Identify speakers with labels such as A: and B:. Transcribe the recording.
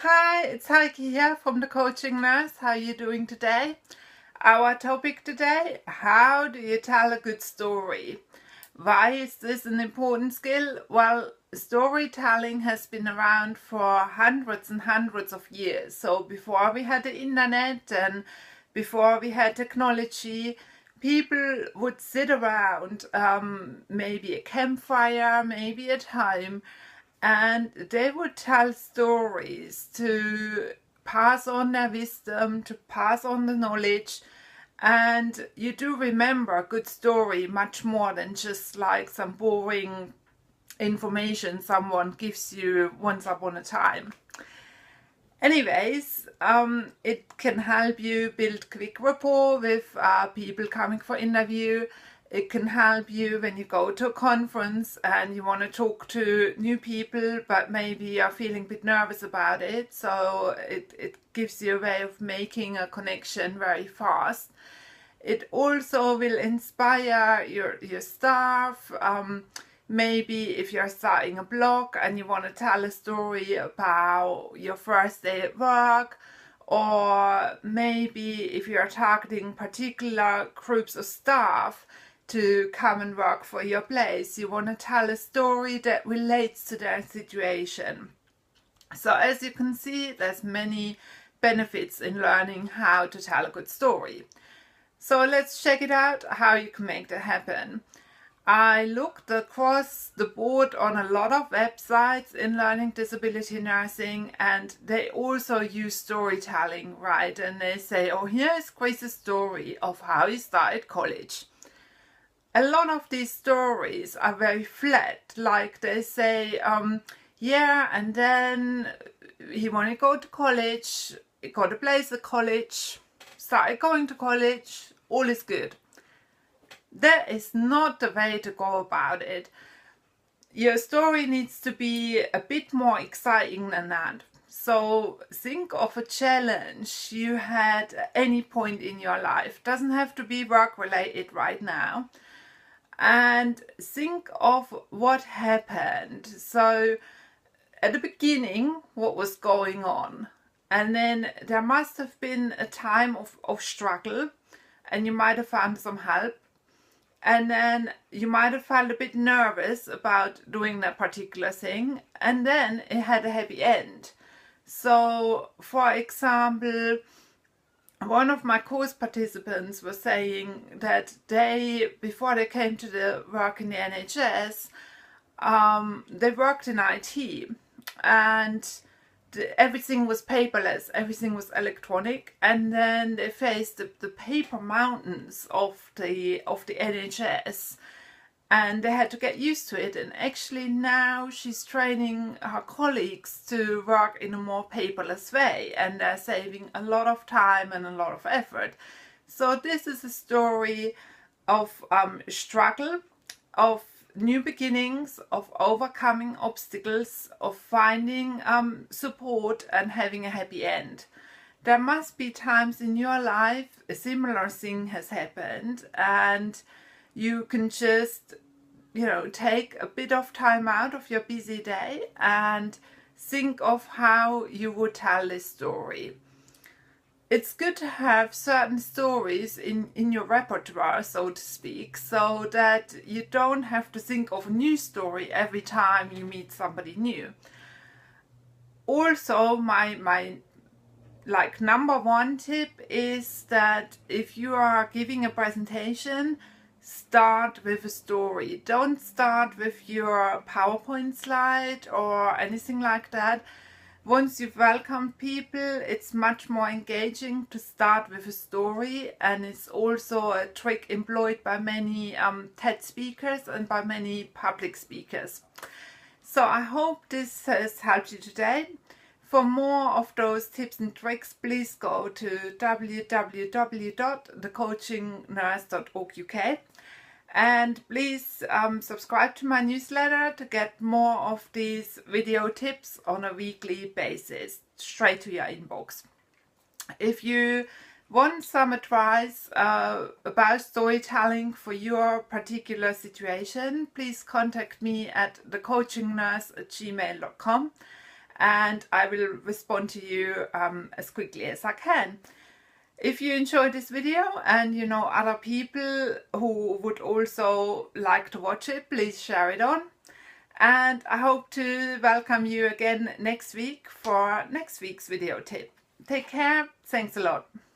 A: Hi, it's Heike here from the Coaching Nurse. How are you doing today? Our topic today, how do you tell a good story? Why is this an important skill? Well, storytelling has been around for hundreds and hundreds of years. So before we had the internet and before we had technology, people would sit around, maybe a campfire, maybe at home, and they would tell stories to pass on their wisdom, to pass on the knowledge. And you do remember a good story much more than just like some boring information someone gives you once upon a time. Anyways, it can help you build quick rapport with people coming for interview. It can help you when you go to a conference and you want to talk to new people, but maybe you're feeling a bit nervous about it. So it gives you a way of making a connection very fast. It also will inspire your staff. Maybe if you're starting a blog and you want to tell a story about your first day at work, or maybe if you're targeting particular groups of staff to come and work for your place, you want to tell a story that relates to their situation. So as you can see, there's many benefits in learning how to tell a good story. So let's check it out, how you can make that happen. I looked across the board on a lot of websites in learning disability nursing, and they also use storytelling, right? And they say, oh, here's Chris's story of how he started college. A lot of these stories are very flat, like they say, yeah, and then he wanted to go to college, he got a place at college, started going to college, all is good. That is not the way to go about it. Your story needs to be a bit more exciting than that. So think of a challenge you had at any point in your life. Doesn't have to be work related right now. And think of what happened. So at the beginning, what was going on? And then there must have been a time of struggle, and you might have found some help. And then you might have felt a bit nervous about doing that particular thing, and then it had a happy end. So, for example, one of my course participants was saying that before they came to the work in the NHS, they worked in IT, and everything was paperless, everything was electronic, and then they faced the paper mountains of the NHS, and they had to get used to it. And actually now she's training her colleagues to work in a more paperless way, and they're saving a lot of time and a lot of effort. So this is a story of struggle, of new beginnings, of overcoming obstacles, of finding support and having a happy end. There must be times in your life a similar thing has happened, and you can just, take a bit of time out of your busy day and think of how you would tell this story. It's good to have certain stories in your repertoire, so to speak, so that you don't have to think of a new story every time you meet somebody new. Also, my number one tip is that if you are giving a presentation, start with a story. Don't start with your PowerPoint slide or anything like that. Once you've welcomed people, it's much more engaging to start with a story, and it's also a trick employed by many TED speakers and by many public speakers. So I hope this has helped you today. For more of those tips and tricks, please go to www.thecoachingnurse.org.uk. And please subscribe to my newsletter to get more of these video tips on a weekly basis, straight to your inbox. If you want some advice about storytelling for your particular situation, please contact me at thecoachingnurse@gmail.com. and I will respond to you as quickly as I can. If you enjoyed this video and you know other people who would also like to watch it, please share it on. And I hope to welcome you again next week for next week's video tip. Take care. Thanks a lot.